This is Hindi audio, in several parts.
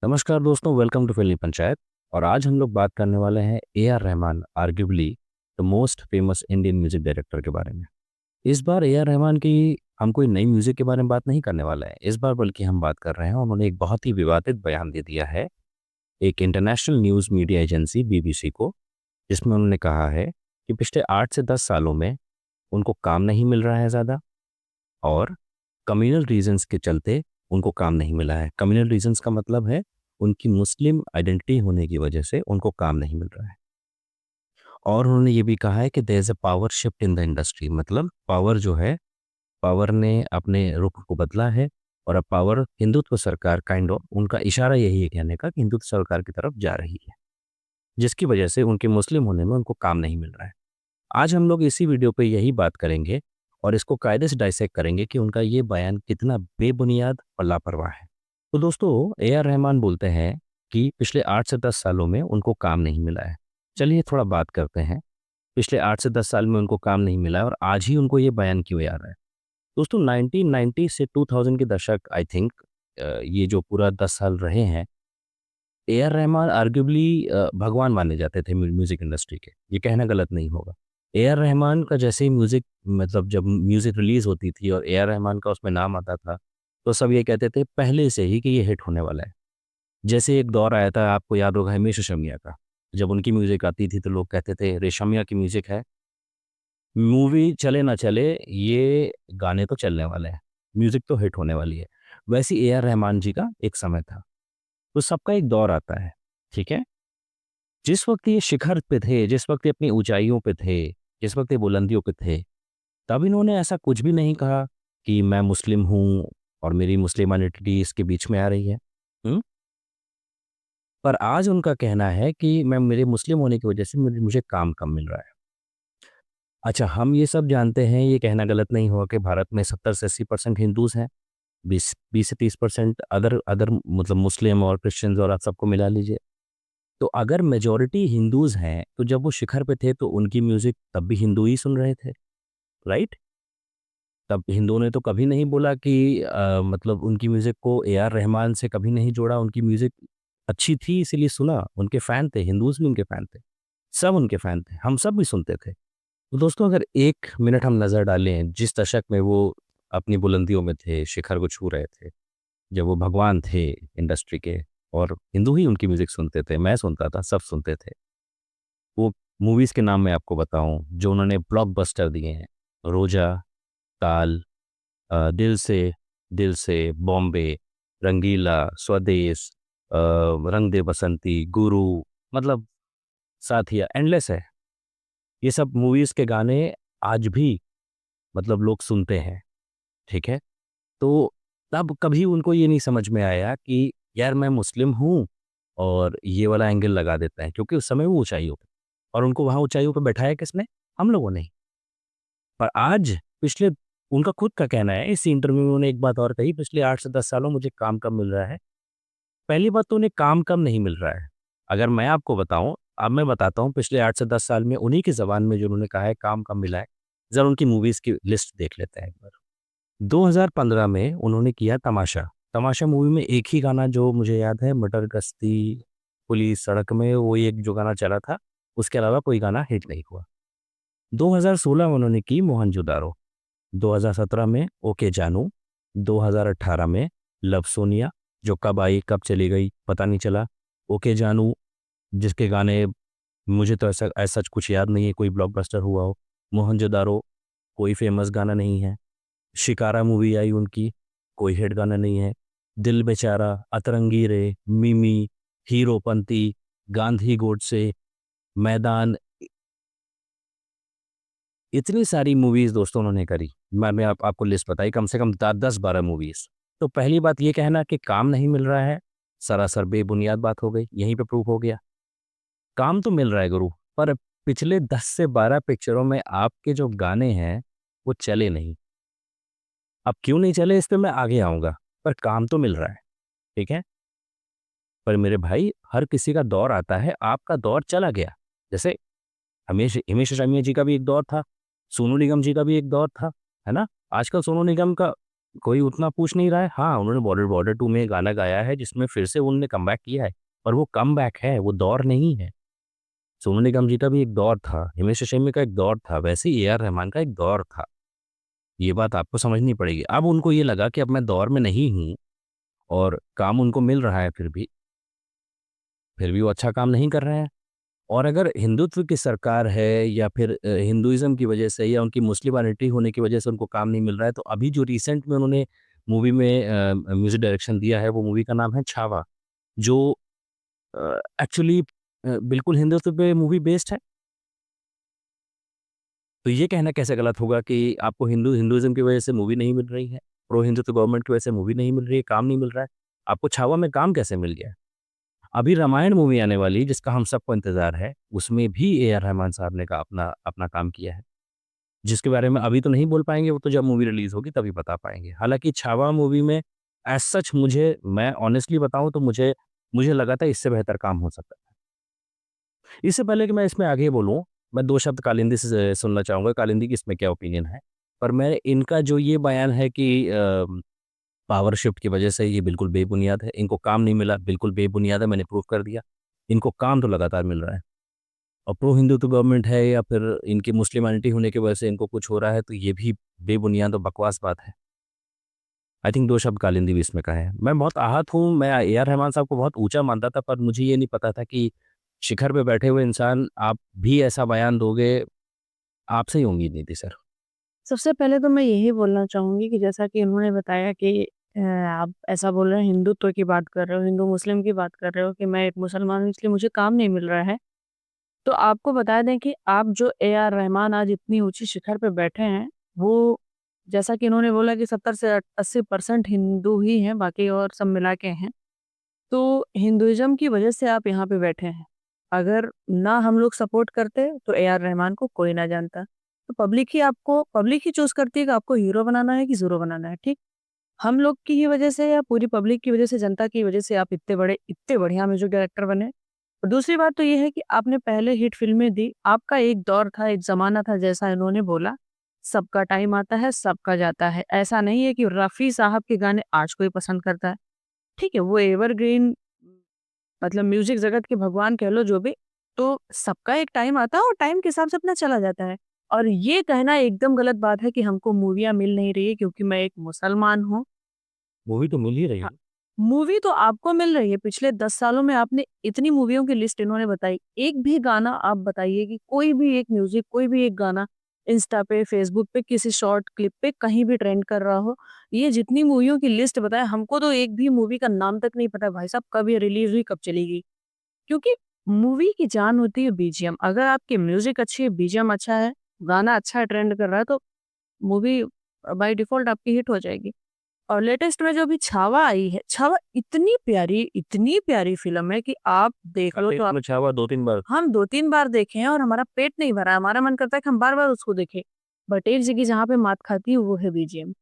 नमस्कार दोस्तों, वेलकम टू फिल्मी पंचायत। और आज हम लोग बात करने वाले हैं A R Rahman, arguably the most famous Indian music director के बारे में। इस बार ए आर रहमान की हम कोई नई म्यूजिक के बारे में बात नहीं करने वाले हैं इस बार, बल्कि हम बात कर रहे हैं, उन्होंने एक बहुत ही विवादित बयान दे दिया है एक international news media agency BBC को, जिसमें उन्होंने कहा है कि पिछले 8 से 10 सालों में उनको काम नहीं मिल रहा है ज़्यादा, और कम्युनल रीजंस के चलते उनको काम नहीं मिला है। कम्युनल रीजंस का मतलब है उनकी मुस्लिम आइडेंटिटी होने की वजह से उनको काम नहीं मिल रहा है। और उन्होंने ये भी कहा है कि there is a power shift in the industry, मतलब पावर जो है, पावर ने अपने रुख को बदला है। और अब पावर हिंदुत्व सरकार काइंड ऑफ, उनका इशारा यही है कहने का कि हिंदुत्व सरकार की तरफ जा रही है, जिसकी वजह से उनके मुस्लिम होने में उनको काम नहीं मिल रहा है। आज हम लोग इसी वीडियो पे यही बात करेंगे और इसको कायदे से डाइसेक्ट करेंगे कि उनका ये बयान कितना बेबुनियाद और लापरवाह है। तो दोस्तों, ए आर रहमान बोलते हैं कि पिछले 8 से 10 सालों में उनको काम नहीं मिला है। चलिए थोड़ा बात करते हैं, पिछले 8 से 10 साल में उनको काम नहीं मिला है और आज ही उनको ये बयान क्यों आ रहा है। दोस्तों, 1990 से 2000 के दशक, आई थिंक ये जो पूरा 10 साल रहे हैं, ए आर रहमान आर्ग्यूबली भगवान माने जाते थे म्यूजिक इंडस्ट्री के। ये कहना गलत नहीं होगा। ए आर रहमान का जैसे ही म्यूजिक, मतलब जब म्यूजिक रिलीज होती थी और ए आर रहमान का उसमें नाम आता था, तो सब ये कहते थे पहले से ही कि ये हिट होने वाला है। जैसे एक दौर आया था, आपको याद होगा, हिमेश रेशमिया का। जब उनकी म्यूजिक आती थी तो लोग कहते थे रेशमिया की म्यूजिक है, मूवी चले ना चले, ये गाने तो चलने वाले हैं, म्यूजिक तो हिट होने वाली है। वैसे ए आर रहमान जी का एक समय था। तो सबका एक दौर आता है, ठीक है? जिस वक़्त ये शिखर पे थे, जिस वक़्त ये अपनी ऊँचाइयों पे थे, जिस वक़्त ये बुलंदियों पे थे, तब इन्होंने ऐसा कुछ भी नहीं कहा कि मैं मुस्लिम हूँ और मेरी मुस्लिम आइडेंटिटी इसके बीच में आ रही है। हुँ? पर आज उनका कहना है कि मैं, मेरे मुस्लिम होने की वजह से मुझे मुझे काम कम मिल रहा है। अच्छा, हम ये सब जानते हैं, ये कहना गलत नहीं होगा कि भारत में 70 से 80% हिंदूज़ हैं, 20 से 30% अदर अदर मतलब मुस्लिम और क्रिश्चियंस और आप सबको मिला लीजिए। तो अगर मेजॉरिटी हिंदूज़ हैं, तो जब वो शिखर पे थे तो उनकी म्यूज़िक तब भी हिंदू ही सुन रहे थे, राइट? तब हिंदुओं ने तो कभी नहीं बोला कि मतलब उनकी म्यूज़िक को ए आर रहमान से कभी नहीं जोड़ा, उनकी म्यूज़िक अच्छी थी इसीलिए सुना, उनके फ़ैन थे, हिंदूज़ भी उनके फ़ैन थे, सब उनके फ़ैन थे, हम सब भी सुनते थे। तो दोस्तों, अगर 1 मिनट हम नज़र डालें जिस दशक में वो अपनी बुलंदियों में थे, शिखर को छू रहे थे, जब वो भगवान थे इंडस्ट्री के, और हिंदू ही उनकी म्यूज़िक सुनते थे, मैं सुनता था, सब सुनते थे। वो मूवीज़ के नाम मैं आपको बताऊँ जो उन्होंने ब्लॉकबस्टर दिए हैं, रोजा, ताल, दिल से, बॉम्बे, रंगीला, स्वदेश, रंग दे बसंती, गुरु, मतलब साथिया, एंडलेस है। ये सब मूवीज़ के गाने आज भी मतलब लोग सुनते हैं, ठीक है? तो तब कभी उनको ये नहीं समझ में आया कि यार मैं मुस्लिम हूँ और ये वाला एंगल लगा देते हैं, क्योंकि उस समय वो ऊँचाइयों पे, और उनको वहाँ ऊँचाइयों पे बैठाया किसने? हम लोगों ने ही। पर आज पिछले, उनका खुद का कहना है, इस इंटरव्यू में उन्होंने एक बात और कही, पिछले 8 से 10 सालों मुझे काम कम मिल रहा है। पहली बात तो उन्हें काम कम नहीं मिल रहा है। अगर मैं आपको बताऊँ, अब मैं बताता हूँ पिछले 8 से 10 साल में उन्हीं की ज़बान में जो उन्होंने कहा है काम कम मिला है, ज़रा उनकी मूवीज़ की लिस्ट देख लेते हैं एक बार। 2015 में उन्होंने किया तमाशा। तमाशा मूवी में एक ही गाना जो मुझे याद है, मटर गश्ती पुलिस सड़क में, वो एक जो गाना चला था, उसके अलावा कोई गाना हिट नहीं हुआ। 2016 में उन्होंने की मोहनजोदारो, 2017 में ओके जानू, 2018 में लव सोनिया, जो कब आई कब चली गई पता नहीं चला। ओके जानू, जिसके गाने मुझे तो ऐसा ऐसा कुछ याद नहीं है कोई ब्लॉकबस्टर हुआ हो। मोहनजोदारो, कोई फेमस गाना नहीं है। शिकारा मूवी आई उनकी, कोई हिट गाना नहीं है। दिल बेचारा, अतरंगी रे, मिमी, हीरोपंती, गांधी गोडसे, मैदान, इतनी सारी मूवीज़ दोस्तों उन्होंने करी। मैं आपको लिस्ट बताई, कम से कम द 10-12 मूवीज़। तो पहली बात ये कहना कि काम नहीं मिल रहा है, सरासर बेबुनियाद बात हो गई, यहीं पे प्रूफ हो गया। काम तो मिल रहा है गुरु, पर पिछले 10 से 12 पिक्चरों में आपके जो गाने हैं, वो चले नहीं। अब क्यों नहीं चले इस पे मैं आगे आऊँगा, पर काम तो मिल रहा है, ठीक है? पर मेरे भाई, हर किसी का दौर आता है, आपका दौर चला गया। जैसे हिमेश हिमेश रेशमिया जी का भी एक दौर था, सोनू निगम जी का भी एक दौर था, है ना? आजकल सोनू निगम का कोई उतना पूछ नहीं रहा है। हाँ, उन्होंने बॉर्डर बॉर्डर 2 में गाना गाया है जिसमें फिर से उन्होंने कमबैक किया है, पर वो कमबैक है, वो दौर नहीं है। सोनू निगम जी का भी एक दौर था, हिमेश रेशमिया का एक दौर था, वैसे ही ए आर रहमान का एक दौर था। ये बात आपको समझनी पड़ेगी। अब उनको ये लगा कि अब मैं दौर में नहीं हूँ और काम उनको मिल रहा है फिर भी वो अच्छा काम नहीं कर रहे हैं। और अगर हिंदुत्व की सरकार है या फिर हिंदुइज़्म की वजह से या उनकी मुस्लिम आइडेंटिटी होने की वजह से उनको काम नहीं मिल रहा है, तो अभी जो रिसेंट में उन्होंने मूवी में म्यूज़िक डायरेक्शन दिया है, वो मूवी का नाम है छावा, जो एक्चुअली बिल्कुल हिंदुत्व पे मूवी बेस्ड है। तो ये कहना कैसे गलत होगा कि आपको हिंदुइज़्म की वजह से मूवी नहीं मिल रही है, प्रो हिंदुत्व गवर्नमेंट की वजह से मूवी नहीं मिल रही है, काम नहीं मिल रहा है, आपको छावा में काम कैसे मिल गया? अभी रामायण मूवी आने वाली है जिसका हम सबको इंतज़ार है, उसमें भी ए आर रहमान साहब ने का अपना अपना काम किया है, जिसके बारे में अभी तो नहीं बोल पाएँगे, वो तो जब मूवी रिलीज़ होगी तभी बता पाएँगे। हालाँकि छावा मूवी में एज़ सच मैं ऑनेस्टली बताऊँ तो मुझे मुझे लगा था इससे बेहतर काम हो सकता है। इससे पहले कि मैं इसमें आगे बोलूँ, मैं 2 शब्द कालिंदी से सुनना चाहूँगा, कालिंदी की इसमें क्या ओपिनियन है? पर मैं इनका जो ये बयान है कि पावर शिफ्ट की वजह से ये बिल्कुल बेबुनियाद है, इनको काम नहीं मिला, बिल्कुल बेबुनियाद है, मैंने प्रूव कर दिया। इनको काम तो लगातार मिल रहा है और प्रो हिंदुत्व गवर्नमेंट है या फिर इनकी मुस्लिम होने की वजह से इनको कुछ हो रहा है, तो ये भी बेबुनियाद और बकवास बात है। आई थिंक 2 शब्द कालिंदी भी इसमें कहे हैं। मैं बहुत आहत हूँ, मैं ए आर रहमान साहब को बहुत ऊँचा मानता था, पर मुझे ये नहीं पता था कि शिखर पे बैठे हुए इंसान आप भी ऐसा बयान दोगे, आपसे ही उम्मीद नहीं थी सर। सबसे पहले तो मैं यही बोलना चाहूँगी कि जैसा कि उन्होंने बताया कि आप ऐसा बोल रहे हैं, हिंदुत्व की बात कर रहे हो, हिंदू-मुस्लिम की बात कर रहे हो कि मैं एक मुसलमान हूँ इसलिए मुझे काम नहीं मिल रहा है। तो आपको बता दें कि आप जो ए आर रहमान आज इतनी ऊँची शिखर पे बैठे हैं, वो जैसा कि इन्होंने बोला कि 70 से 80% हिंदू ही हैं, बाकी और सब मिला के हैं। तो हिंदुइज़्म की वजह से आप यहाँ पे बैठे हैं। अगर ना हम लोग सपोर्ट करते तो ए आर रहमान को कोई ना जानता। तो पब्लिक ही चूज़ करती है कि आपको हीरो बनाना है कि ज़ीरो बनाना है, ठीक? हम लोग की ही वजह से या पूरी पब्लिक की वजह से, जनता की वजह से आप इतने बढ़िया म्यूज़िक डायरेक्टर बने। और दूसरी बात तो ये है कि आपने पहले हिट फ़िल्में दी, आपका एक दौर था, एक ज़माना था जैसा इन्होंने बोला, सबका टाइम आता है, सबका जाता है। ऐसा नहीं है कि रफ़ी साहब के गाने आज कोई पसंद करता है। ठीक है, वो एवरग्रीन मतलब म्यूज़िक जगत के भगवान कह लो जो भी, तो सबका एक टाइम आता है और टाइम के हिसाब से अपना चला जाता है। और ये कहना एकदम गलत बात है कि हमको मूवियाँ मिल नहीं रही है क्योंकि मैं एक मुसलमान हूँ। मूवी तो मिल ही रही हाँ, है। मूवी तो आपको मिल रही है, पिछले 10 सालों में आपने इतनी मूवियों की लिस्ट इन्होंने बताई, एक भी गाना आप बताइए कि कोई भी एक म्यूज़िक, कोई भी एक गाना इंस्टा पे, फेसबुक पे, किसी शॉर्ट क्लिप पे कहीं भी ट्रेंड कर रहा हो। ये जितनी मूवियों की लिस्ट बताई, हमको तो एक भी मूवी का नाम तक नहीं पता भाई साहब कब ये रिलीज़ हुई, कब चली गई। क्योंकि मूवी की जान होती है बीजीएम। अगर आपकी म्यूजिक अच्छी है, बीजीएम अच्छा है, गाना अच्छा है, ट्रेंड कर रहा है तो मूवी बाय डिफ़ॉल्ट आपकी हिट हो जाएगी। और लेटेस्ट में जो अभी छावा आई है, छावा इतनी प्यारी फ़िल्म है कि आप देख लो तो आप में छावा 2-3 बार हम 2-3 बार देखे हैं और हमारा पेट नहीं भरा है, हमारा मन करता है कि हम बार-बार उसको देखें। बट एक जगह जहाँ पे मात खाती है वो है बीजीएम।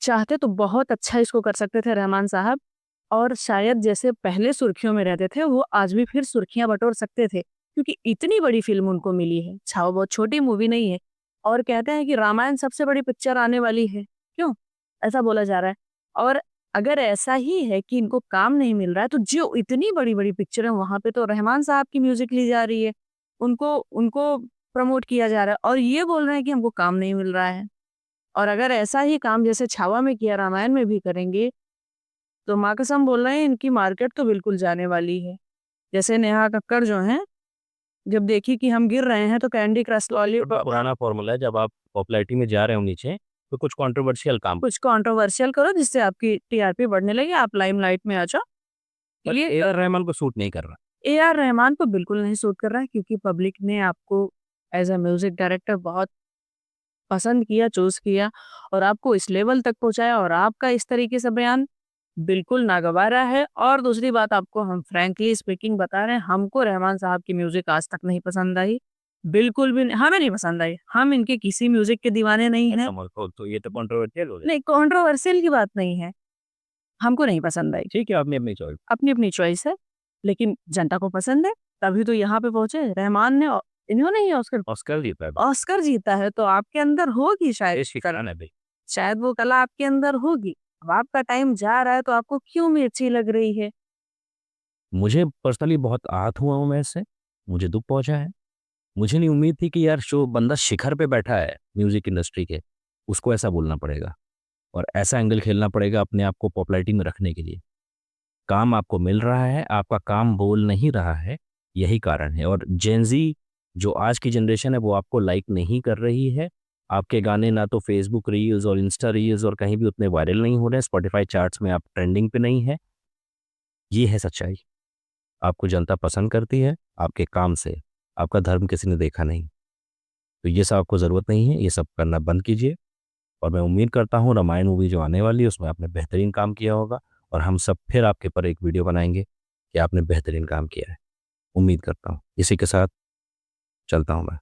चाहते तो बहुत अच्छा इसको कर सकते थे रहमान साहब और शायद जैसे पहले सुर्खियों में रहते थे, वो आज भी फिर सुर्खियाँ बटोर सकते थे, क्योंकि इतनी बड़ी फ़िल्म उनको मिली है। छावा बहुत छोटी मूवी नहीं है और कहते हैं कि रामायण सबसे बड़ी पिक्चर आने वाली है। क्यों? ऐसा बोला जा रहा है और अगर ऐसा ही है कि इनको काम नहीं मिल रहा है, तो जो इतनी बड़ी-बड़ी पिक्चर है, वहाँ पे तो रहमान साहब की म्यूज़िक ली जा रही है। उनको उनको प्रमोट किया जा रहा है और ये बोल रहे हैं कि हमको काम नहीं मिल रहा है। और अगर ऐसा ही काम जैसे छावा में किया, रामायण में भी करेंगे, तो माँ कसम बोल रहे हैं इनकी मार्केट तो बिल्कुल जाने वाली है। जैसे नेहा कक्कड़ जो हैं, जब देखी कि हम गिर रहे हैं तो कैंडी क्रश बड़ा पुराना फ़ॉर्मूला है, जब आप पॉपुलैरिटी में जा रहे हो नीचे, तो कुछ कंट्रोवर्शियल काम कुछ कंट्रोवर्शियल करो जिससे आपकी टीआरपी बढ़ने लगे, आप लाइमलाइट में आ जाओ। बट ये ए आर रहमान को सूट नहीं कर रहा। ए आर रहमान को बिल्कुल नहीं सूट कर रहा है क्योंकि पब्लिक ने आपको एज़ अ म्यूज़िक डायरेक्टर बहुत पसंद किया, चूज़ किया और आपको इस लेवल तक पहुँचाया और आपका इस तरीके से बयान बिल्कुल नागवारा है और दूसरी बात आपको हम फ्रैंकली स्पीकिंग बता रहे हैं, हमको रहमान साहब की म्यूज़िक आज तक नहीं पसंद आई। बिल्कुल भी नहीं हमें नहीं पसंद आई। हम इनके किसी म्यूज़िक के दीवाने नहीं हैं। समझ तो ये तो कंट्रोवर्शियल हो गया। नहीं, कंट्रोवर्शियल की बात नहीं है, हमको नहीं पसंद आई। ठीक है, अपनी-अपनी चॉइस। अपनी-अपनी चॉइस है, लेकिन जनता को पसंद है, तभी तो यहाँ पे पहुँचे। रहमान ने इन्होंने ही ऑस्कर ऑस्कर जीता है। ऑस्कर जीता है, तो आपके अंदर होगी शायद देश की शर्म। शान है भई। शायद वो कला आपके अंदर होगी। अब आपका टाइम जा रहा है तो आपको क्यों उम्मीद अच्छी लग रही है? मुझे पर्सनली बहुत आहत हुआ हूँ मैं इससे, मुझे दुःख पहुँचा है। मुझे नहीं उम्मीद थी कि यार जो बंदा शिखर पे बैठा है म्यूज़िक इंडस्ट्री के, उसको ऐसा बोलना पड़ेगा और ऐसा एंगल खेलना पड़ेगा अपने आप को पॉपुलैरिटी में रखने के लिए। काम आपको मिल रहा है, आपका काम बोल नहीं रहा है, यही कारण है और जेन ज़ी जो आज की जनरेशन है वो आपको लाइक नहीं कर रही है। आपके गाने ना तो फ़ेसबुक रील्स और इंस्टा रील्स और कहीं भी उतने वायरल नहीं हो रहे हैं, स्पॉटिफ़ाई चार्ट्स में आप ट्रेंडिंग पे नहीं हैं। ये है सच्चाई। आपको जनता पसंद करती है, आपके काम से, आपका धर्म किसी ने देखा नहीं। तो ये सब आपको ज़रूरत नहीं है, ये सब करना बंद कीजिए और मैं उम्मीद करता हूँ रामायण मूवी जो आने वाली है उसमें आपने बेहतरीन काम किया होगा और हम सब फिर आपके ऊपर एक वीडियो बनाएँगे कि आपने बेहतरीन काम किया है। उम्मीद करता हूँ। इसी के साथ चलता हूँ मैं।